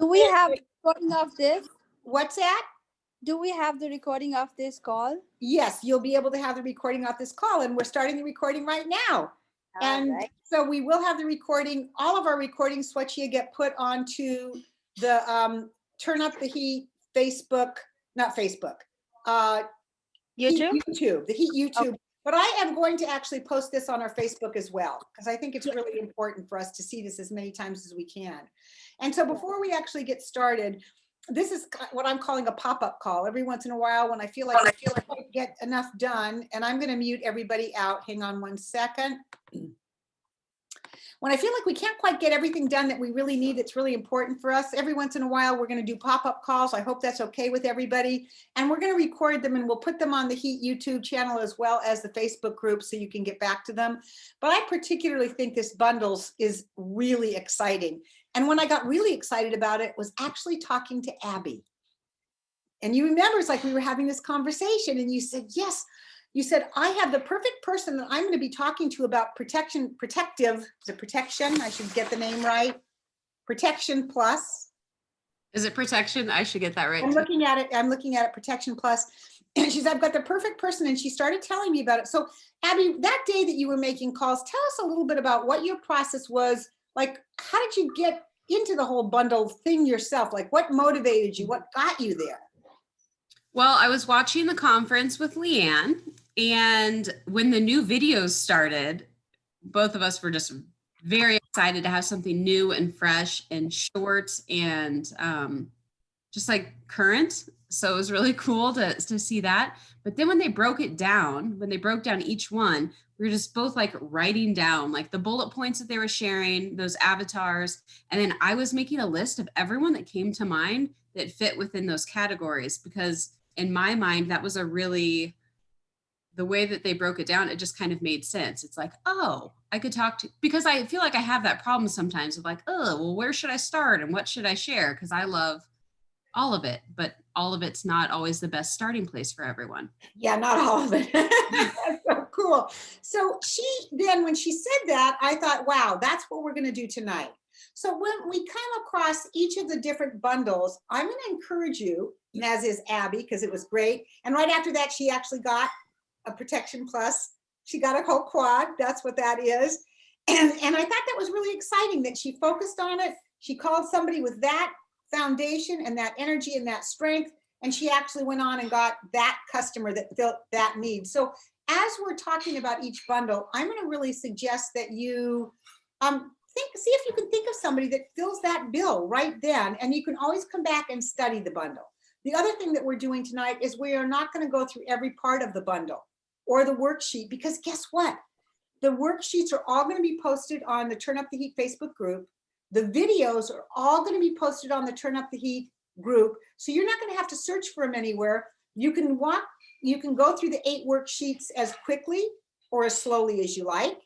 Do we have the recording of this? What's that? Do we have the recording of this call? Yes, you'll be able to have the recording of this call, and we're starting the recording right now. And right. so we will have the recording, all of our recordings, Swatchia, get put onto the Turn Up the Heat Facebook, not Facebook, YouTube? YouTube, the Heat YouTube. Okay. But I am going to actually post this on our Facebook as well, because I think it's really important for us to see this as many times as we can. And so before we actually get started, this is what I'm calling a pop-up call. Every once in a while, when I feel like I get enough done, and I'm going to mute everybody out. Hang on one second. When I feel like we can't quite get everything done that we really need, that's really important for us, every once in a while, we're going to do pop-up calls. I hope that's okay with everybody. And we're going to record them, and we'll put them on the Heat YouTube channel as well as the Facebook group so you can get back to them. But I particularly think this bundles is really exciting. And when I got really excited about it was actually talking to Abby. And you remember, it's like we were having this conversation and you said, yes, you said, I have the perfect person that I'm going to be talking to about protective, is it protection? I should get the name right. Protection Plus. Is it protection? I should get that right. I'm looking at it, Protection Plus. And she said, I've got the perfect person. And she started telling me about it. So Abby, that day that you were making calls, tell us a little bit about what your process was. Like, how did you get into the whole bundle thing yourself? Like, what motivated you? What got you there? Well, I was watching the conference with Leanne, and when the new videos started, both of us were just very excited to have something new and fresh and short and just like current. So it was really cool to see that. But then when they broke down each one, we were just both like writing down like the bullet points that they were sharing, those avatars. And then I was making a list of everyone that came to mind that fit within those categories, because in my mind, that was the way that they broke it down, it just kind of made sense. It's like, oh, I could talk to, because I feel like I have that problem sometimes of like, oh, well, where should I start and what should I share? Because I love all of it, but all of it's not always the best starting place for everyone. Yeah, not all of it. That's so cool. So when she said that, I thought, wow, that's what we're going to do tonight. So when we come across each of the different bundles, I'm going to encourage you, and as is Abby, because it was great. And right after that, she actually got a Protection Plus. She got a whole quad. That's what that is. And I thought that was really exciting that she focused on it. She called somebody with that foundation and that energy and that strength. And she actually went on and got that customer that felt that need. So as we're talking about each bundle, I'm going to really suggest that you see if you can think of somebody that fills that bill right then, and you can always come back and study the bundle. The other thing that we're doing tonight is we are not going to go through every part of the bundle or the worksheet, because guess what? The worksheets are all going to be posted on the Turn Up the Heat Facebook group. The videos are all going to be posted on the Turn Up the Heat group. So you're not going to have to search for them anywhere. You can go through the 8 worksheets as quickly or as slowly as you like.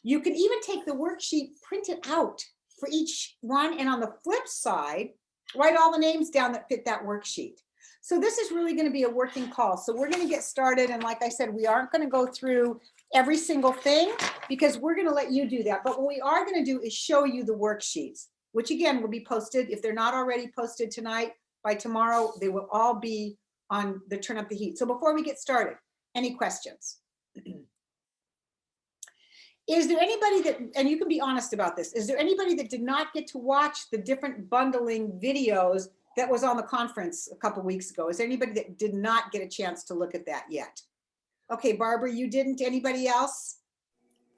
You can even take the worksheet, print it out for each one, and on the flip side, write all the names down that fit that worksheet. So this is really going to be a working call. So we're going to get started. And like I said, we aren't going to go through every single thing because we're going to let you do that. But what we are going to do is show you the worksheets, which again will be posted. If they're not already posted tonight, by tomorrow, they will all be on the Turn Up the Heat. So before we get started, any questions? Is there anybody that, and you can be honest about this, is there anybody that did not get to watch the different bundling videos that was on the conference a couple weeks ago? Is there anybody that did not get a chance to look at that yet? Okay, Barbara, you didn't. Anybody else?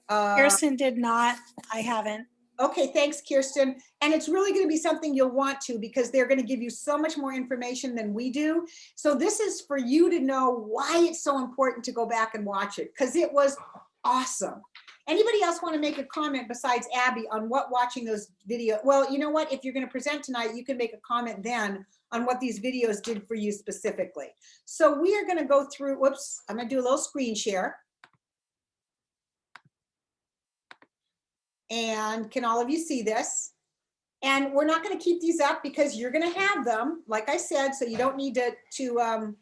Kirsten did not. I haven't. Okay, thanks, Kirsten. And it's really going to be something you'll want to, because they're going to give you so much more information than we do. So this is for you to know why it's so important to go back and watch it, because it was awesome. Anybody else want to make a comment besides Abby on what watching those videos? Well, you know what? If you're going to present tonight, you can make a comment then on what these videos did for you specifically. So we are going to go through, whoops, I'm going to do a little screen share. And can all of you see this? And we're not going to keep these up because you're going to have them, like I said, so you don't need to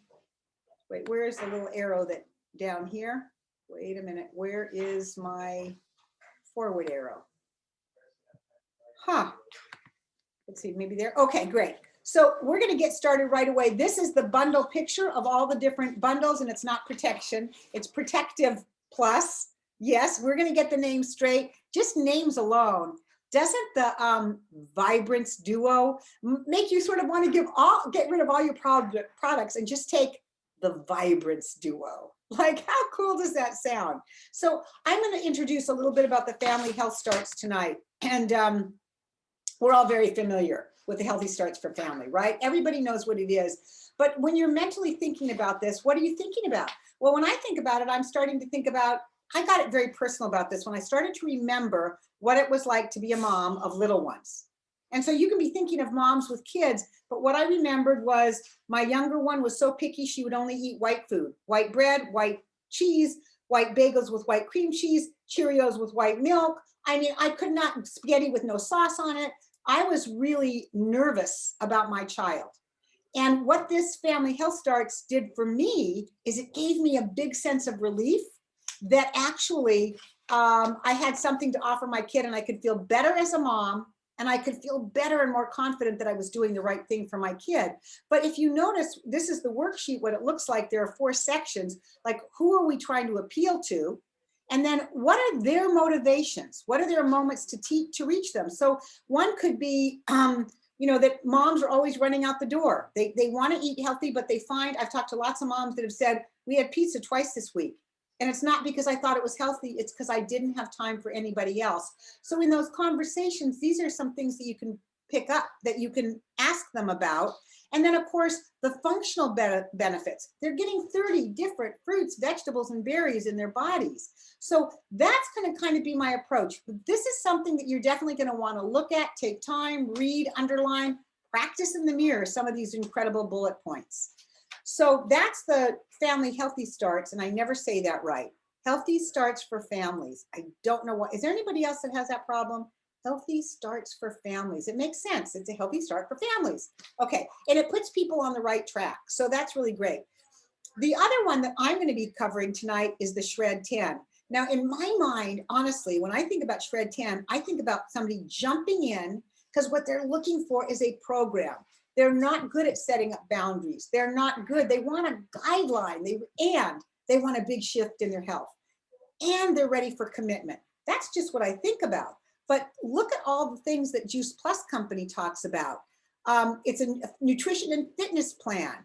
wait, where is the little arrow that down here? Wait a minute, where is my forward arrow? Huh. let's see, maybe there. Okay, great. So we're going to get started right away. This is the bundle picture of all the different bundles, and it's not protection. It's protective plus. Yes, we're going to get the names straight. Just names alone. Doesn't the Vibrance Duo make you sort of want to get rid of all your products and just take the Vibrance Duo? Like, how cool does that sound? So I'm going to introduce a little bit about the Family Health Starts tonight. And we're all very familiar with the Healthy Starts for Family, right? Everybody knows what it is. But when you're mentally thinking about this, what are you thinking about? Well, when I think about it, I'm starting to think about, I got it very personal about this when I started to remember what it was like to be a mom of little ones. And so you can be thinking of moms with kids, but what I remembered was my younger one was so picky, she would only eat white food, white bread, white cheese, white bagels with white cream cheese, Cheerios with white milk. I mean, I could not, spaghetti with no sauce on it. I was really nervous about my child. And what this Family Health Starts did for me is it gave me a big sense of relief that actually I had something to offer my kid and I could feel better as a mom and I could feel better and more confident that I was doing the right thing for my kid. But if you notice, this is the worksheet, what it looks like. There are 4 sections, like who are we trying to appeal to? And then what are their motivations? What are their moments to reach them? So one could be, that moms are always running out the door. They want to eat healthy, but they find, I've talked to lots of moms that have said, we had pizza twice this week. And it's not because I thought it was healthy, it's because I didn't have time for anybody else. So in those conversations, these are some things that you can pick up, that you can ask them about. And then of course, the functional benefits. They're getting 30 different fruits, vegetables, and berries in their bodies. So that's going to kind of be my approach. This is something that you're definitely going to want to look at, take time, read, underline, practice in the mirror, some of these incredible bullet points. So that's the Family Healthy Starts, and I never say that right. Healthy Starts for Families. I don't know what, is there anybody else that has that problem? Healthy Starts for Families. It makes sense. It's a healthy start for families. Okay, and it puts people on the right track. So that's really great. The other one that I'm going to be covering tonight is the Shred 10. Now, in my mind, honestly, when I think about Shred 10, I think about somebody jumping in because what they're looking for is a program. They're not good at setting up boundaries. They're not good. They want a guideline, and they want a big shift in their health. And they're ready for commitment. That's just what I think about. But look at all the things that Juice Plus Company talks about. It's a nutrition and fitness plan.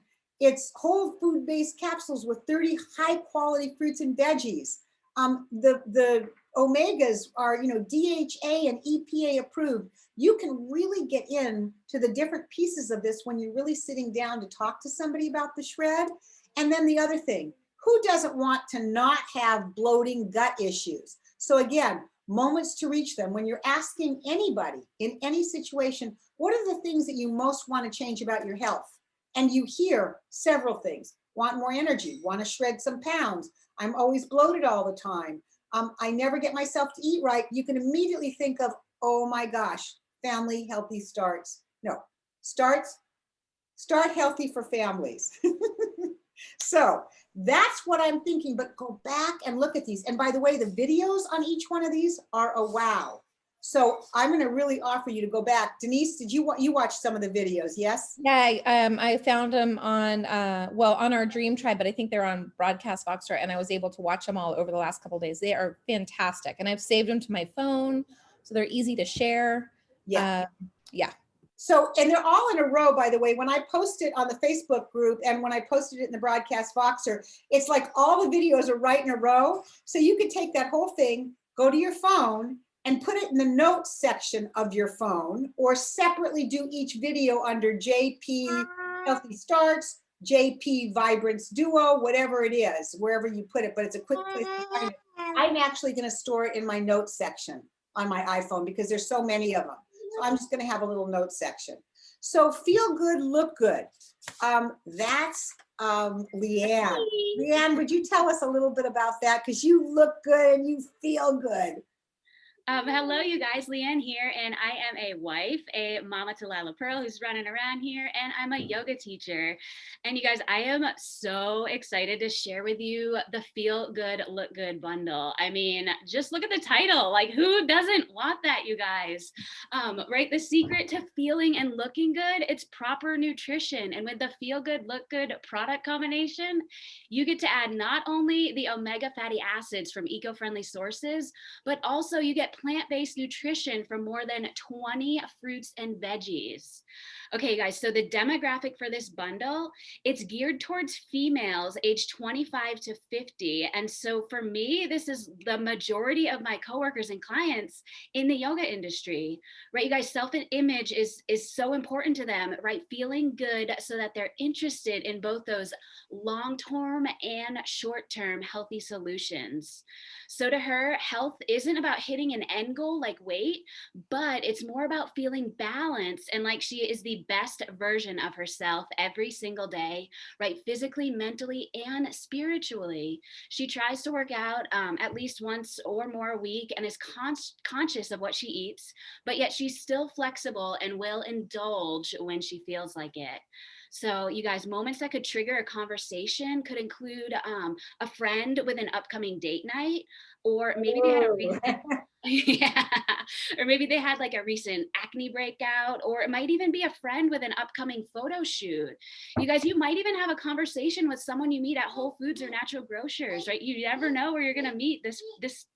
It's whole food-based capsules with 30 high-quality fruits and veggies. The omegas are, DHA and EPA approved. You can really get in to the different pieces of this when you're really sitting down to talk to somebody about the shred. And then the other thing, who doesn't want to not have bloating gut issues? So again, moments to reach them. When you're asking anybody in any situation, what are the things that you most want to change about your health? And you hear several things. Want more energy, want to shred some pounds. I'm always bloated all the time. I never get myself to eat right. You can immediately think of, oh my gosh, Family Healthy Starts. No, start healthy for families. So that's what I'm thinking, but go back and look at these. And by the way, the videos on each one of these are a wow. So I'm going to really offer you to go back. Denise, did you watch some of the videos? Yes. Yeah, I found them on on our Dream Tribe, but I think they're on Broadcast Voxer, and I was able to watch them all over the last couple of days. They are fantastic, and I've saved them to my phone, so they're easy to share. Yeah. Yeah. So, and they're all in a row, by the way. When I post it on the Facebook group and when I posted it in the Broadcast Voxer, it's like all the videos are right in a row. So you could take that whole thing, go to your phone, and put it in the notes section of your phone, or separately do each video under JP Healthy Starts, JP Vibrance Duo, whatever it is, wherever you put it, but it's a quick place to find it. I'm actually going to store it in my notes section on my iPhone because there's so many of them. So I'm just going to have a little notes section. So feel good, look good. That's Leanne. Leanne, would you tell us a little bit about that? Because you look good and you feel good. Hello, you guys. Leanne here, and I am a wife, a mama to Lila Pearl, who's running around here, and I'm a yoga teacher. And you guys, I am so excited to share with you the Feel Good, Look Good bundle. I mean, just look at the title. Like, who doesn't want that, you guys? Right? The secret to feeling and looking good, it's proper nutrition. And with the Feel Good, Look Good product combination, you get to add not only the omega fatty acids from eco-friendly sources, but also you get plant-based nutrition from more than 20 fruits and veggies. Okay, guys, so the demographic for this bundle, it's geared towards females aged 25 to 50. And so for me, this is the majority of my coworkers and clients in the yoga industry, right? You guys, self-image is so important to them, right? Feeling good so that they're interested in both those long-term and short-term healthy solutions. So to her, health isn't about hitting an end goal like weight, but it's more about feeling balanced and like she is the best version of herself every single day, right? Physically, mentally, and spiritually. She tries to work out at least once or more a week and is conscious of what she eats, but yet she's still flexible and will indulge when she feels like it. So you guys, moments that could trigger a conversation could include a friend with an upcoming date night, or maybe they had a recent, yeah, or maybe they had like a recent acne breakout, or it might even be a friend with an upcoming photo shoot. You guys, you might even have a conversation with someone you meet at Whole Foods or Natural Grocers, right? You never know where you're gonna meet this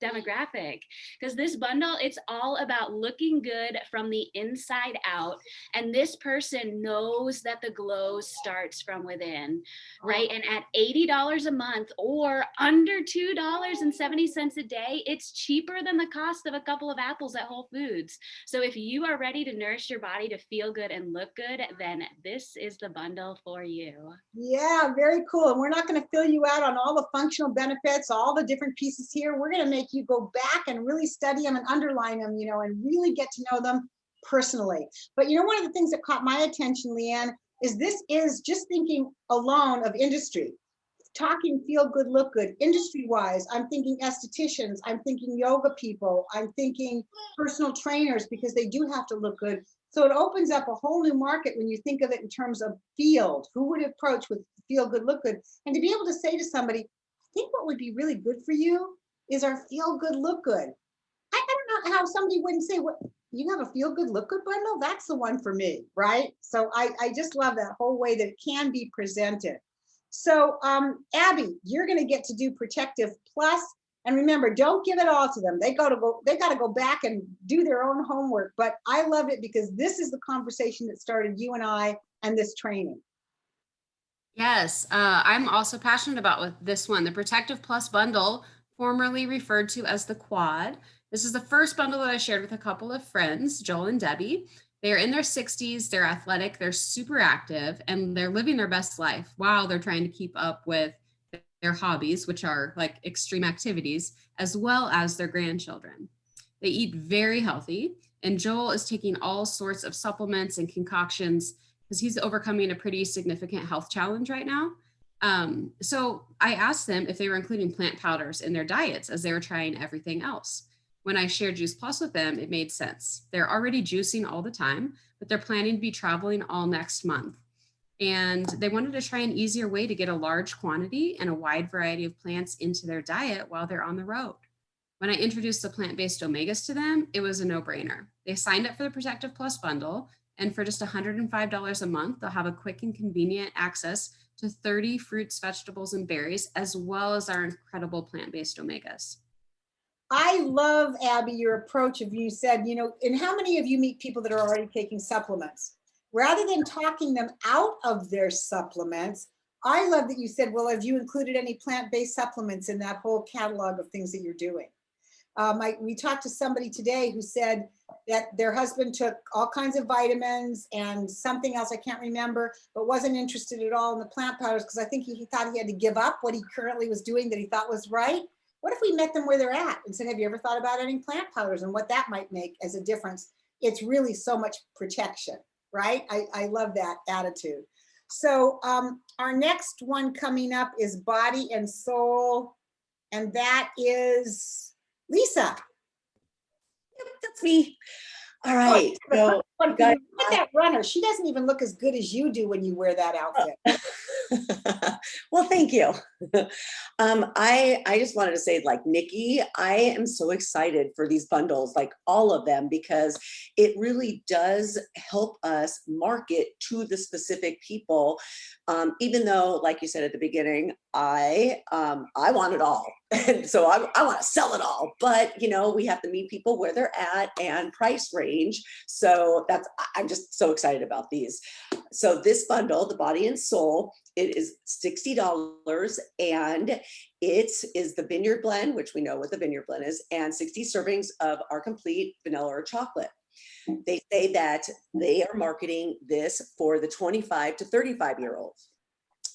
demographic, because this bundle, it's all about looking good from the inside out, and this person knows that the glow starts from within, right? And at $80 a month or under $2.70 a day, it's cheaper than the cost of a couple of apples at Whole Foods. So if you are ready to nourish your body to feel good and look good, then this is the bundle for you. Yeah, very cool. And we're not going to fill you out on all the functional benefits, all the different pieces here. We're going to make you go back and really study them and underline them, and really get to know them personally. But one of the things that caught my attention, Leanne, is this is just thinking alone of industry. Talking feel good, look good, industry wise, I'm thinking estheticians, I'm thinking yoga people, I'm thinking personal trainers, because they do have to look good. So it opens up a whole new market when you think of it in terms of field. Who would approach with feel good, look good? And to be able to say to somebody, I think what would be really good for you is our feel good, look good. I don't know how somebody wouldn't say, what, you have a feel good, look good bundle? That's the one for me, right? So I just love that whole way that it can be presented. So Abby, you're going to get to do Protective Plus, and remember, don't give it all to them. They got to go back and do their own homework. But I love it because this is the conversation that started you and I and this training. Yes, I'm also passionate about with this one, the Protective Plus bundle, formerly referred to as the Quad. This is the first bundle that I shared with a couple of friends, Joel and Debbie. They're in their 60s, they're athletic, they're super active, and they're living their best life while they're trying to keep up with their hobbies, which are like extreme activities, as well as their grandchildren. They eat very healthy, and Joel is taking all sorts of supplements and concoctions because he's overcoming a pretty significant health challenge right now. So I asked them if they were including plant powders in their diets as they were trying everything else. When I shared Juice Plus with them, it made sense. They're already juicing all the time, but they're planning to be traveling all next month. And they wanted to try an easier way to get a large quantity and a wide variety of plants into their diet while they're on the road. When I introduced the plant-based omegas to them, it was a no-brainer. They signed up for the Protective Plus bundle, and for just $105 a month, they'll have a quick and convenient access to 30 fruits, vegetables, and berries, as well as our incredible plant-based omegas. I love, Abby, your approach of you said, and how many of you meet people that are already taking supplements? Rather than talking them out of their supplements, I love that you said, well, have you included any plant-based supplements in that whole catalog of things that you're doing? We talked to somebody today who said that their husband took all kinds of vitamins and something else I can't remember, but wasn't interested at all in the plant powders because I think he thought he had to give up what he currently was doing that he thought was right. What if we met them where they're at and said, have you ever thought about adding plant powders and what that might make as a difference? It's really so much protection, right? I love that attitude. So our next one coming up is Body and Soul, and that is Lisa. That's me. All right. But So, look you guys, at that runner. She doesn't even look as good as you do when you wear that outfit. well, thank you. I just wanted to say, like Nikki, I am so excited for these bundles, like all of them, because it really does help us market to the specific people. Even though, like you said at the beginning, I want it all, and so I want to sell it all. But you know, we have to meet people where they're at and price range. So I'm just so excited about these. So this bundle, the Body and Soul, it is $60, and it is the Vineyard Blend, which we know what the Vineyard Blend is, and 60 servings of our complete vanilla or chocolate. They say that they are marketing this for the 25 to 35-year-olds.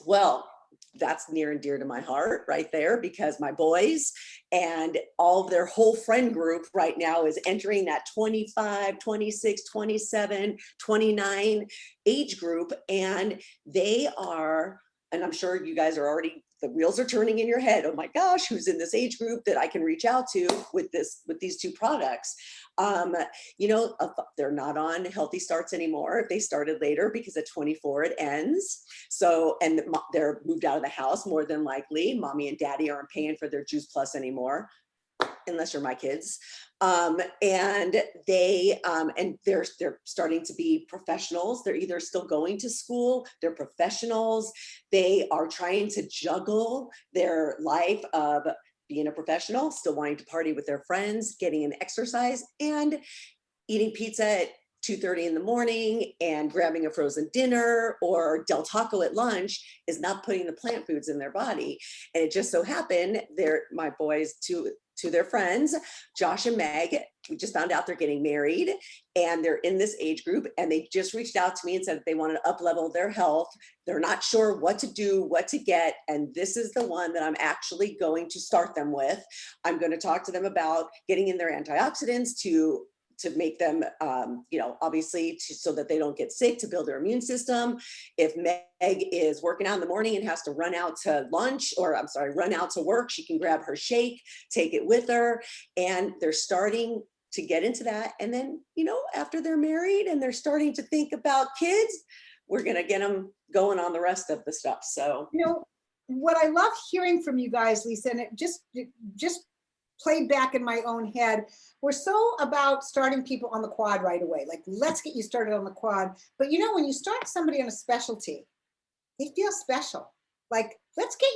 Well, that's near and dear to my heart right there, because my boys and all of their whole friend group right now is entering that 25, 26, 27, 29 age group. And they are, and I'm sure you guys are already, the wheels are turning in your head. Oh my gosh, who's in this age group that I can reach out to with these two products? You know, they're not on Healthy Starts anymore. They started later because at 24 it ends. So, and they're moved out of the house more than likely. Mommy and daddy aren't paying for their Juice Plus anymore, unless you're my kids. And they're starting to be professionals. They're either still going to school, they're professionals. They are trying to juggle their life of being a professional, still wanting to party with their friends, getting an exercise, and eating pizza at 2:30 in the morning and grabbing a frozen dinner or Del Taco at lunch is not putting the plant foods in their body. And it just so happened, my boys, to their friends, Josh and Meg, we just found out they're getting married, and they're in this age group, and they just reached out to me and said that they want to up-level their health. They're not sure what to do, what to get, and this is the one that I'm actually going to start them with. I'm going to talk to them about getting in their antioxidants to make them, obviously so that they don't get sick, to build their immune system. If Meg is working out in the morning and has to run out to run out to work, she can grab her shake, take it with her, and they're starting to get into that. And then, after they're married and they're starting to think about kids, we're going to get them going on the rest of the stuff. So, what I love hearing from you guys, Lisa, and it just played back in my own head. We're so about starting people on the quad right away. Like, let's get you started on the quad. But when you start somebody on a specialty, they feel special. Like, let's get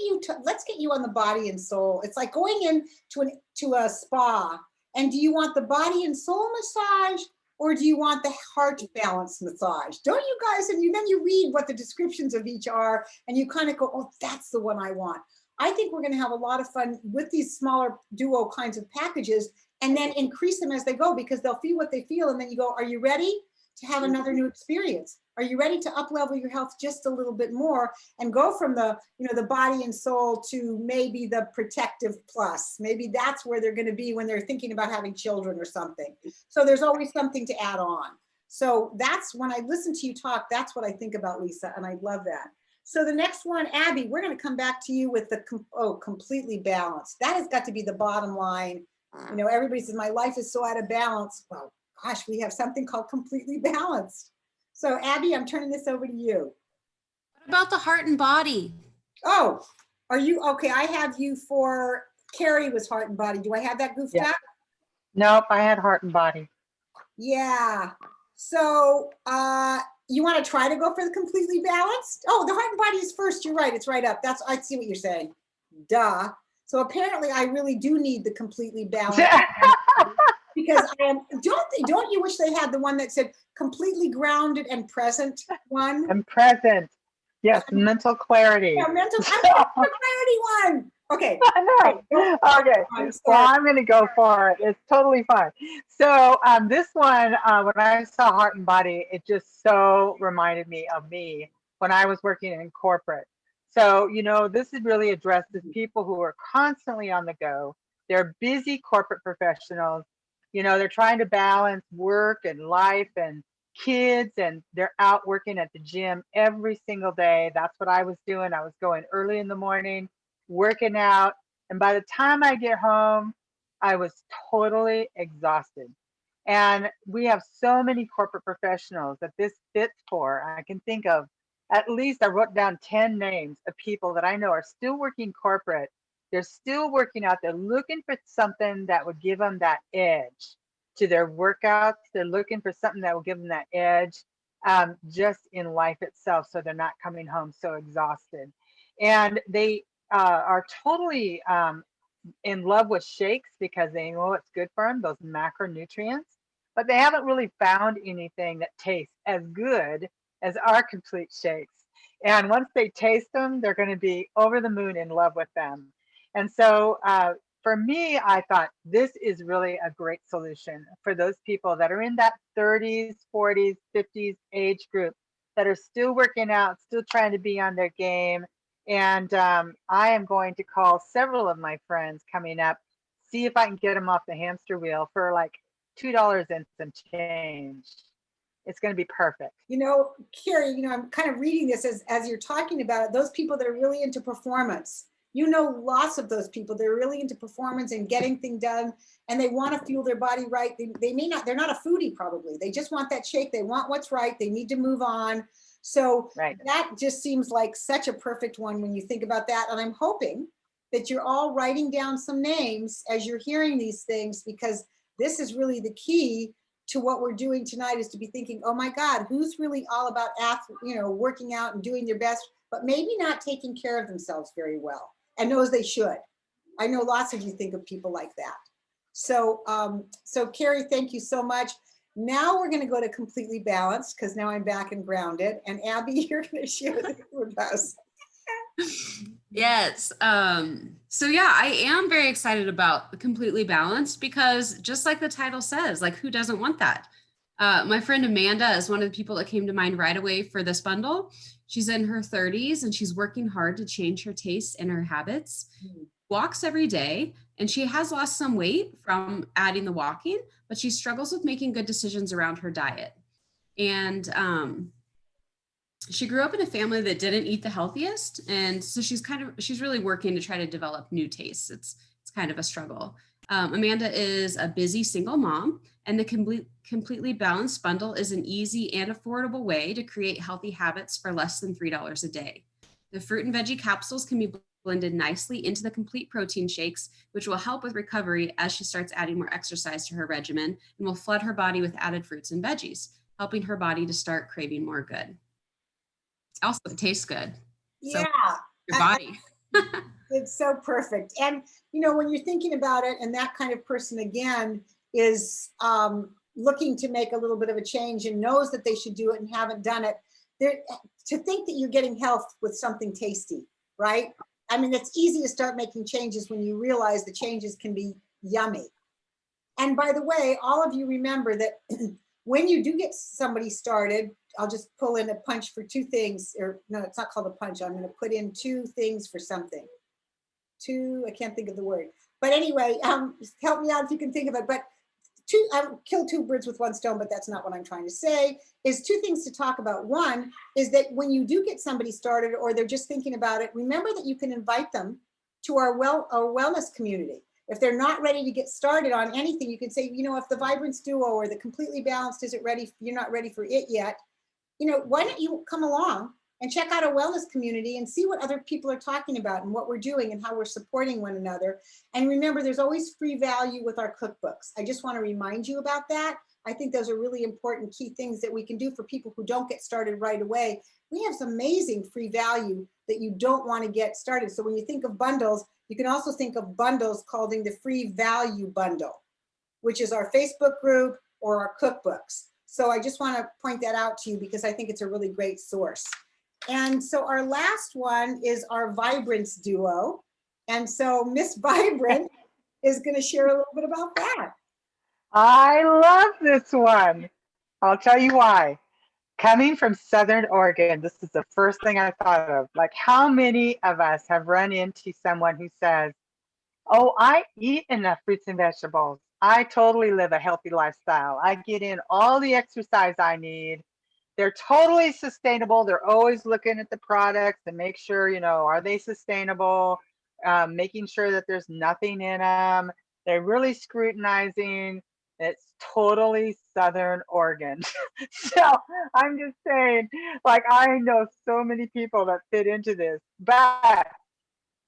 you on the Body and Soul. It's like going to a spa. And do you want the body and soul massage, or do you want the heart balance massage? Don't you guys? And then you read what the descriptions of each are, and you kind of go, oh, that's the one I want. I think we're going to have a lot of fun with these smaller duo kinds of packages, and then increase them as they go, because they'll feel what they feel. And then you go, are you ready to have another new experience? Are you ready to up-level your health just a little bit more and go from the Body and Soul to maybe the Protective Plus? Maybe that's where they're going to be when they're thinking about having children or something. So there's always something to add on. So that's, when I listen to you talk, that's what I think about, Lisa, and I love that. So the next one, Abby, we're going to come back to you with the completely balanced. That has got to be the bottom line. Everybody says my life is so out of balance. Well, gosh, we have something called completely balanced. So Abby, I'm turning this over to you. What about the heart and body? Oh, are you okay? I have you for Carrie was heart and body. Do I have that goofed up? Nope, I had heart and body. Yeah. So you want to try to go for the completely balanced? Oh, the heart and body is first. You're right. It's right up. I see what you're saying. Duh. So apparently I really do need the completely balanced. Because don't you wish they had the one that said completely grounded and present one? And present. Yes, mental clarity. Yeah, mental clarity one. Okay. I know. Okay. Well, I'm going to go for it. It's totally fine. So this one, when I saw heart and body, it just so reminded me of me when I was working in corporate. So, this is really addresses people who are constantly on the go. They're busy corporate professionals. They're trying to balance work and life and kids, and they're out working at the gym every single day. That's what I was doing. I was going early in the morning, working out. And by the time I get home, I was totally exhausted. And we have so many corporate professionals that this fits for. I can think of at least, I wrote down 10 names of people that I know are still working corporate. They're still working out. They're looking for something that would give them that edge to their workouts. They're looking for something that will give them that edge just in life itself. So they're not coming home so exhausted. And they are totally in love with shakes because they know it's good for them, those macronutrients, but they haven't really found anything that tastes as good as our complete shakes. And once they taste them, they're going to be over the moon in love with them. And so for me, I thought this is really a great solution for those people that are in that 30s, 40s, 50s age group that are still working out, still trying to be on their game. And I am going to call several of my friends coming up, see if I can get them off the hamster wheel for like $2 and some change. It's going to be perfect. You know, Carrie, you know, I'm kind of reading this as you're talking about it, those people that are really into performance. You know, lots of those people, they're really into performance and getting things done, and they want to fuel their body right. They may not, they're not a foodie probably. They just want that shake. They want what's right. They need to move on. So Right. that just seems like such a perfect one when you think about that. And I'm hoping that you're all writing down some names as you're hearing these things, because this is really the key to what we're doing tonight, is to be thinking, oh my God, who's really all about working out and doing their best, but maybe not taking care of themselves very well and knows they should. I know lots of you think of people like that. So, so Carrie, thank you so much. Now we're going to go to completely balanced, because now I'm back and grounded. And Abby, you're going to share this with us. Yes. So yeah, I am very excited about the completely balanced, because just like the title says, like, who doesn't want that? My friend Amanda is one of the people that came to mind right away for this bundle. She's in her 30s and she's working hard to change her tastes and her habits. Walks every day, and she has lost some weight from adding the walking, but she struggles with making good decisions around her diet. And she grew up in a family that didn't eat the healthiest, and so she's really working to try to develop new tastes. It's kind of a struggle. Amanda is a busy single mom, and the completely balanced bundle is an easy and affordable way to create healthy habits for less than $3 a day. The fruit and veggie capsules can be blended nicely into the complete protein shakes, which will help with recovery as she starts adding more exercise to her regimen, and will flood her body with added fruits and veggies, helping her body to start craving more good. Also, it tastes good. So Yeah. your body. It's so perfect. And, you know, when you're thinking about it, and that kind of person, again, is looking to make a little bit of a change and knows that they should do it and haven't done it, to think that you're getting health with something tasty, right? I mean, it's easy to start making changes when you realize the changes can be yummy. And by the way, all of you remember that when you do get somebody started, I'll just pull in a punch for two things, or no, it's not called a punch. I'm going to put in two things for something. I can't think of the word. But anyway, help me out if you can think of it. But kill two birds with one stone, but that's not what I'm trying to say, is two things to talk about. One is that when you do get somebody started, or they're just thinking about it, remember that you can invite them to our wellness community. If they're not ready to get started on anything, you can say, you know, if the Vibrance Duo or the Completely Balanced isn't ready, you're not ready for it yet, you know, why don't you come along and check out our wellness community and see what other people are talking about and what we're doing and how we're supporting one another. And remember, there's always free value with our cookbooks. I just want to remind you about that. I think those are really important key things that we can do for people who don't get started right away. We have some amazing free value that you don't want to get started. So when you think of bundles, you can also think of bundles called the free value bundle, which is our Facebook group or our cookbooks. So I just want to point that out to you, because I think it's a really great source. And so our last one is our Vibrance Duo. And so Miss Vibrant is going to share a little bit about that. I love this one. I'll tell you why. Coming from Southern Oregon, this is the first thing I thought of. Like, how many of us have run into someone who says, oh, I eat enough fruits and vegetables. I totally live a healthy lifestyle. I get in all the exercise I need. They're totally sustainable. They're always looking at the products and make sure, you know, are they sustainable? Making sure that there's nothing in them. They're really scrutinizing. It's totally Southern Oregon. So I'm just saying, like, I know so many people that fit into this, but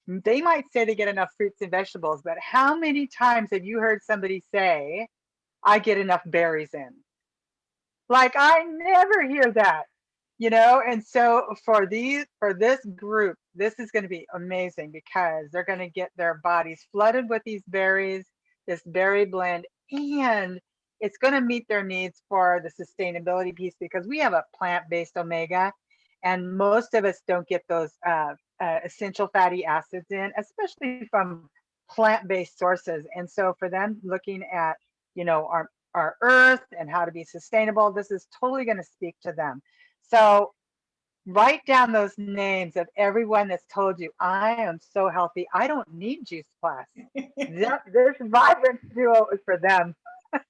they might say they get enough fruits and vegetables, but how many times have you heard somebody say, I get enough berries in? Like, I never hear that, and so for this group, this is going to be amazing because they're going to get their bodies flooded with these berries, this berry blend, and it's going to meet their needs for the sustainability piece because we have a plant-based omega, and most of us don't get those essential fatty acids in, especially from plant-based sources. And so for them looking at, our earth and how to be sustainable, this is totally going to speak to them. So write down those names of everyone that's told you, I am so healthy, I don't need Juice Plus. This Vibrance Duo is for them.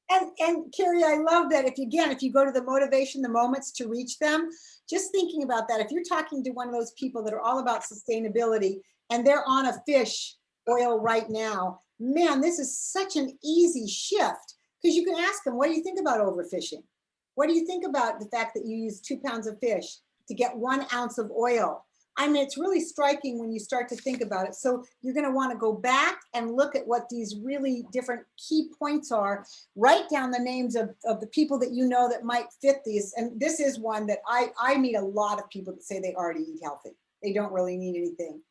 And Carrie, I love that if you go to the motivation, the moments to reach them, just thinking about that, if you're talking to one of those people that are all about sustainability and they're on a fish oil right now, man, this is such an easy shift because you can ask them, what do you think about overfishing? What do you think about the fact that you use 2 pounds of fish to get 1 ounce of oil? I mean, it's really striking when you start to think about it. So you're going to want to go back and look at what these really different key points are. Write down the names of the people that you know that might fit these. And this is one that I meet a lot of people that say they already eat healthy. They don't really need anything.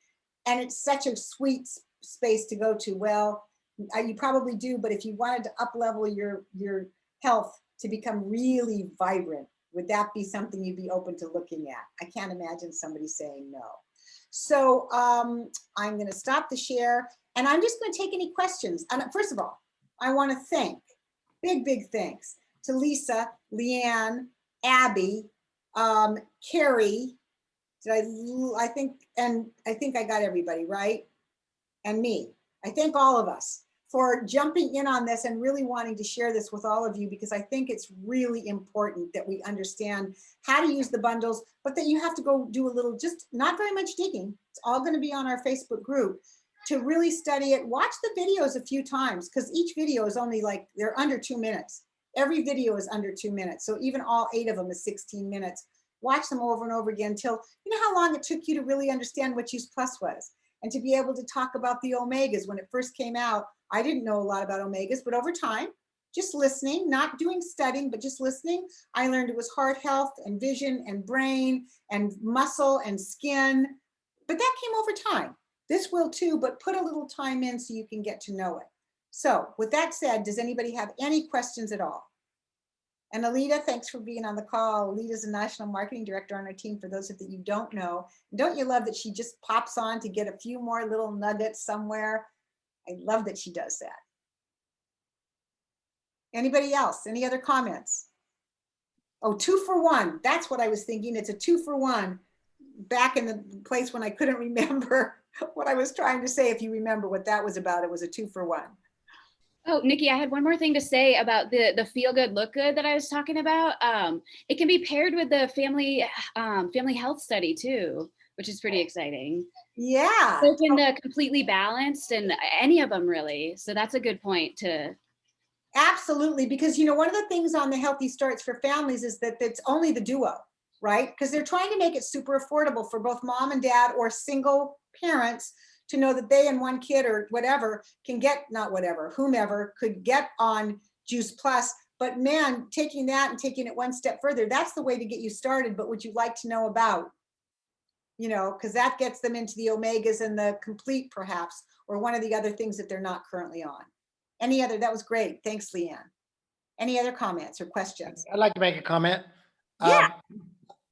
And it's such a sweet space to go to. Well, you probably do, but if you wanted to up level your health to become really vibrant, would that be something you'd be open to looking at? I can't imagine somebody saying no. So I'm going to stop the share and I'm just going to take any questions. And first of all, I want to thank, big thanks to Lisa, Leanne, Abby, Carrie. I think I got everybody right, and me. I thank all of us for jumping in on this and really wanting to share this with all of you, because I think it's really important that we understand how to use the bundles, but that you have to go do a little, just not very much digging. It's all going to be on our Facebook group to really study it. Watch the videos a few times because each video is only they're under 2 minutes. Every video is under 2 minutes. So even all 8 of them is 16 minutes. Watch them over and over again till, you know how long it took you to really understand what Juice Plus was and to be able to talk about the omegas when it first came out. I didn't know a lot about omegas, but over time, just listening, not doing studying, but just listening, I learned it was heart health and vision and brain and muscle and skin. But that came over time. This will too, but put a little time in so you can get to know it. So with that said, does anybody have any questions at all? And Alita, thanks for being on the call. Alita's a national marketing director on our team, for those of you don't know. Don't you love that she just pops on to get a few more little nuggets somewhere? I love that she does that. Anybody else? Any other comments? Oh, 2 for 1. That's what I was thinking. It's a 2 for 1. Back in the place when I couldn't remember what I was trying to say. If you remember what that was about, it was a 2 for 1. Oh, Nikki, I had one more thing to say about the feel good, look good that I was talking about. It can be paired with the family health study too, which is pretty exciting. Yeah. So can completely balanced and any of them really. So that's a good point to. Absolutely, because one of the things on the Healthy Starts for Families is that it's only the duo, right? Because they're trying to make it super affordable for both mom and dad or single parents to know that they and one kid or whatever can get, not whatever, whomever could get on Juice Plus. But man, taking that and taking it one step further, that's the way to get you started. But would you like to know about, because that gets them into the omegas and the complete perhaps, or one of the other things that they're not currently on. Any other? That was great. Thanks, Leanne. Any other comments or questions? I'd like to make a comment. Yeah.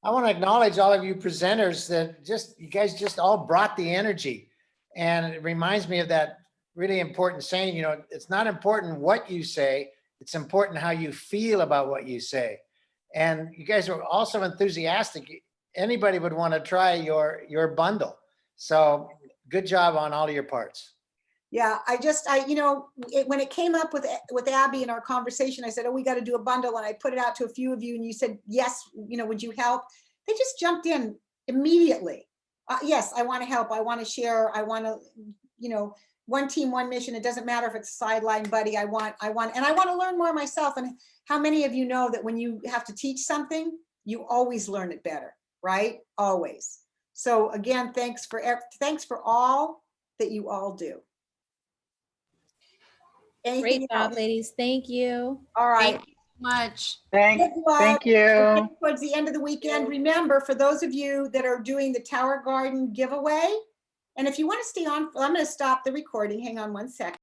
I want to acknowledge all of you presenters that you guys just all brought the energy. And it reminds me of that really important saying, it's not important what you say, it's important how you feel about what you say. And you guys are also enthusiastic. Anybody would want to try your bundle. So good job on all of your parts. Yeah, when it came up with Abby in our conversation, I said, oh, we got to do a bundle. And I put it out to a few of you and you said, yes, would you help? They just jumped in immediately. Yes, I want to help. I want to share. I want to, one team, one mission. It doesn't matter if it's sideline buddy. I want to learn more myself. And how many of you know that when you have to teach something, you always learn it better, right? Always. So again, thanks for all that you all do. Anything Great job, else? ladies. Thank you. All right. Thank you so much. Thank We're you. getting towards the end of the weekend. Remember, for those of you that are doing the Tower Garden giveaway, and if you want to stay on, I'm going to stop the recording. Hang on one second.